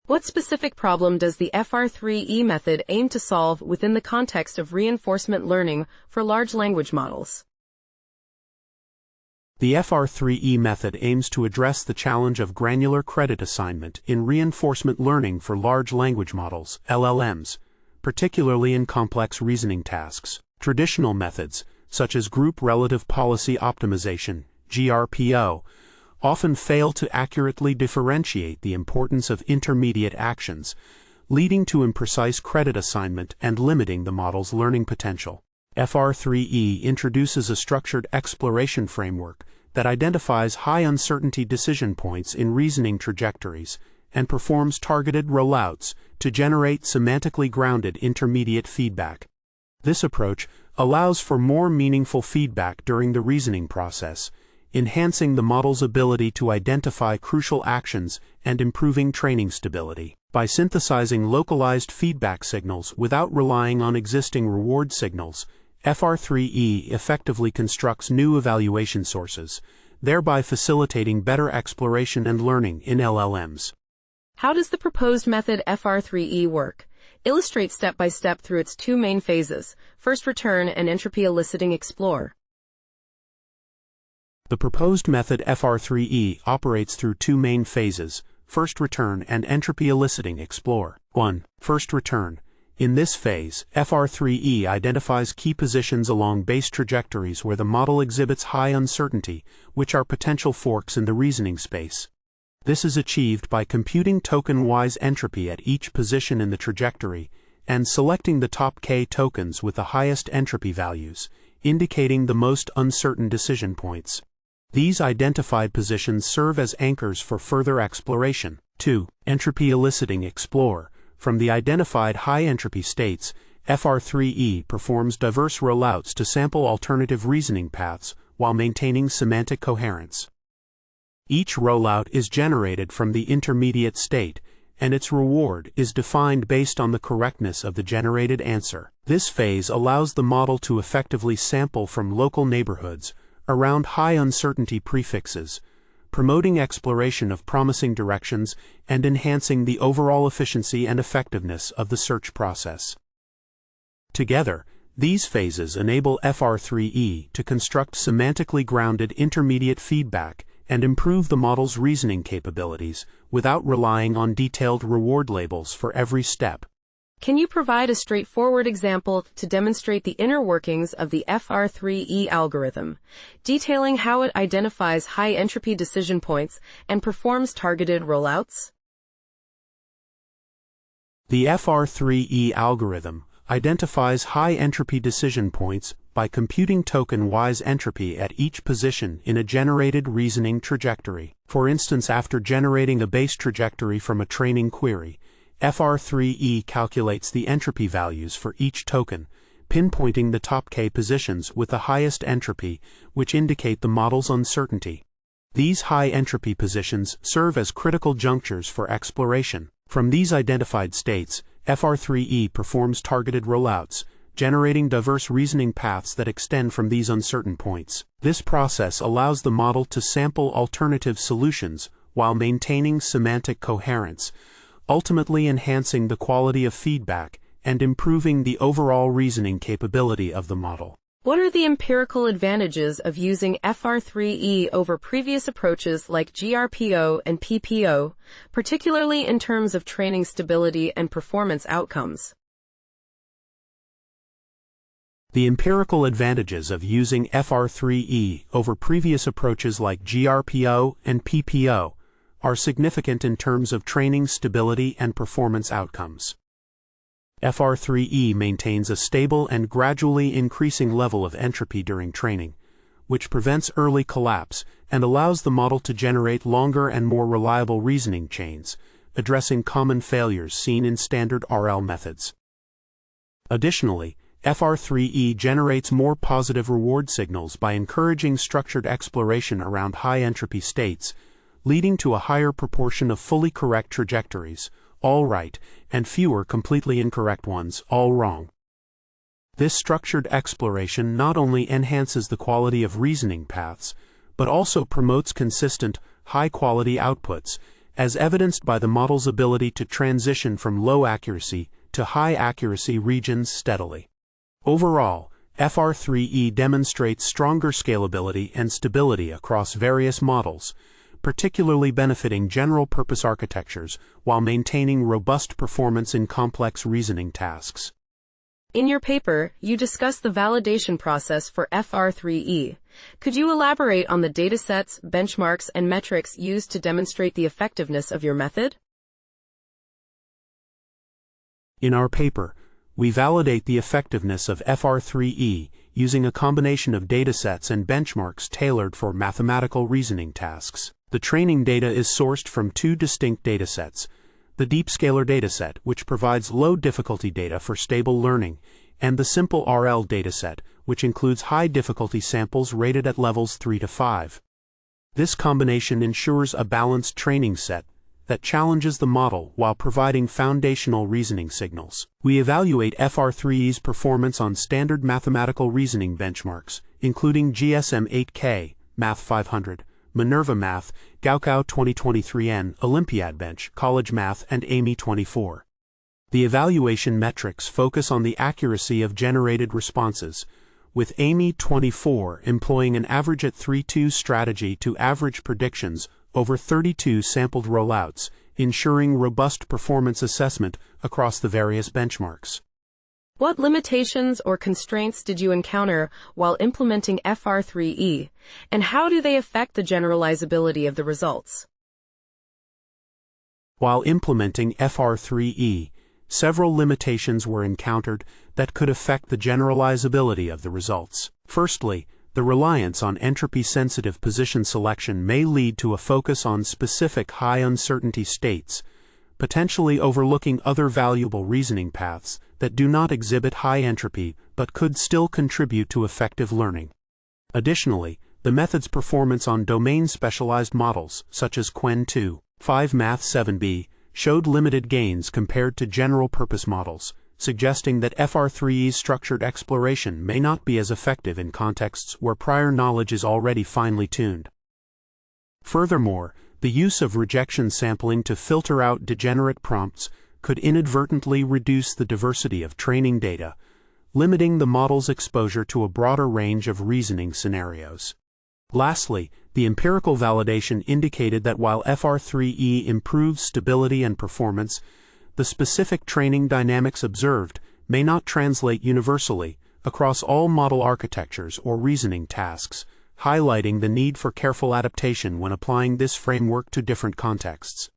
What specific problem does the FR3E method aim to solve within the context of reinforcement learning for large language models? The FR3E method aims to address the challenge of granular credit assignment in reinforcement learning for large language models, LLMs, particularly in complex reasoning tasks. Traditional methods, such as Group Relative Policy Optimization, GRPO, often fail to accurately differentiate the importance of intermediate actions, leading to imprecise credit assignment and limiting the model's learning potential. FR3E introduces a structured exploration framework that identifies high uncertainty decision points in reasoning trajectories and performs targeted rollouts to generate semantically grounded intermediate feedback. This approach allows for more meaningful feedback during the reasoning process, enhancing the model's ability to identify crucial actions and improving training stability. By synthesizing localized feedback signals without relying on existing reward signals, FR3E effectively constructs new evaluation sources, thereby facilitating better exploration and learning in LLMs. How does the proposed method FR3E work? Illustrate step by step through its two main phases, first return and entropy-eliciting explore. The proposed method FR3E operates through two main phases, first return and entropy-eliciting explore. 1. First return. In this phase, FR3E identifies key positions along base trajectories where the model exhibits high uncertainty, which are potential forks in the reasoning space. This is achieved by computing token-wise entropy at each position in the trajectory and selecting the top k tokens with the highest entropy values, indicating the most uncertain decision points. These identified positions serve as anchors for further exploration. 2. Entropy-eliciting explore. From the identified high-entropy states, FR3E performs diverse rollouts to sample alternative reasoning paths while maintaining semantic coherence. Each rollout is generated from the intermediate state, and its reward is defined based on the correctness of the generated answer. This phase allows the model to effectively sample from local neighborhoods around high uncertainty prefixes, promoting exploration of promising directions and enhancing the overall efficiency and effectiveness of the search process. Together, these phases enable FR3E to construct semantically grounded intermediate feedback and improve the model's reasoning capabilities without relying on detailed reward labels for every step. Can you provide a straightforward example to demonstrate the inner workings of the FR3E algorithm, detailing how it identifies high-entropy decision points and performs targeted rollouts? The FR3E algorithm identifies high-entropy decision points by computing token-wise entropy at each position in a generated reasoning trajectory. For instance, after generating a base trajectory from a training query, FR3E calculates the entropy values for each token, pinpointing the top k positions with the highest entropy, which indicate the model's uncertainty. These high-entropy positions serve as critical junctures for exploration. From these identified states, FR3E performs targeted rollouts, generating diverse reasoning paths that extend from these uncertain points. This process allows the model to sample alternative solutions while maintaining semantic coherence, ultimately enhancing the quality of feedback and improving the overall reasoning capability of the model. What are the empirical advantages of using FR3E over previous approaches like GRPO and PPO, particularly in terms of training stability and performance outcomes? The empirical advantages of using FR3E over previous approaches like GRPO and PPO are significant in terms of training stability and performance outcomes. FR3E maintains a stable and gradually increasing level of entropy during training, which prevents early collapse and allows the model to generate longer and more reliable reasoning chains, addressing common failures seen in standard RL methods. Additionally, FR3E generates more positive reward signals by encouraging structured exploration around high-entropy states, leading to a higher proportion of fully correct trajectories, all right, and fewer completely incorrect ones, all wrong. This structured exploration not only enhances the quality of reasoning paths, but also promotes consistent, high-quality outputs as evidenced by the model's ability to transition from low accuracy to high accuracy regions steadily. Overall, FR3E demonstrates stronger scalability and stability across various models, particularly benefiting general-purpose architectures while maintaining robust performance in complex reasoning tasks. In your paper, you discuss the validation process for FR3E. Could you elaborate on the datasets, benchmarks, and metrics used to demonstrate the effectiveness of your method? In our paper, we validate the effectiveness of FR3E using a combination of datasets and benchmarks tailored for mathematical reasoning tasks. The training data is sourced from two distinct datasets: the Deep-Scalar dataset, which provides low-difficulty data for stable learning, and the Simple RL dataset, which includes high-difficulty samples rated at levels 3 to 5. This combination ensures a balanced training set that challenges the model while providing foundational reasoning signals. We evaluate FR3E's performance on standard mathematical reasoning benchmarks, including GSM 8K, Math 500, Minerva Math, Gaokao 2023N, Olympiad Bench, College Math, and AMY 24. The evaluation metrics focus on the accuracy of generated responses, with AMY 24 employing an average at 3-2 strategy to average predictions over 32 sampled rollouts, ensuring robust performance assessment across the various benchmarks. What limitations or constraints did you encounter while implementing FR3E, and how do they affect the generalizability of the results? While implementing FR3E, several limitations were encountered that could affect the generalizability of the results. Firstly, the reliance on entropy-sensitive position selection may lead to a focus on specific high-uncertainty states, potentially overlooking other valuable reasoning paths that do not exhibit high entropy but could still contribute to effective learning. Additionally, the method's performance on domain-specialized models, such as Quen 2, 5 Math 7b, showed limited gains compared to general-purpose models, suggesting that FR3E's structured exploration may not be as effective in contexts where prior knowledge is already finely tuned. Furthermore, the use of rejection sampling to filter out degenerate prompts could inadvertently reduce the diversity of training data, limiting the model's exposure to a broader range of reasoning scenarios. Lastly, the empirical validation indicated that while FR3E improves stability and performance, the specific training dynamics observed may not translate universally across all model architectures or reasoning tasks, highlighting the need for careful adaptation when applying this framework to different contexts.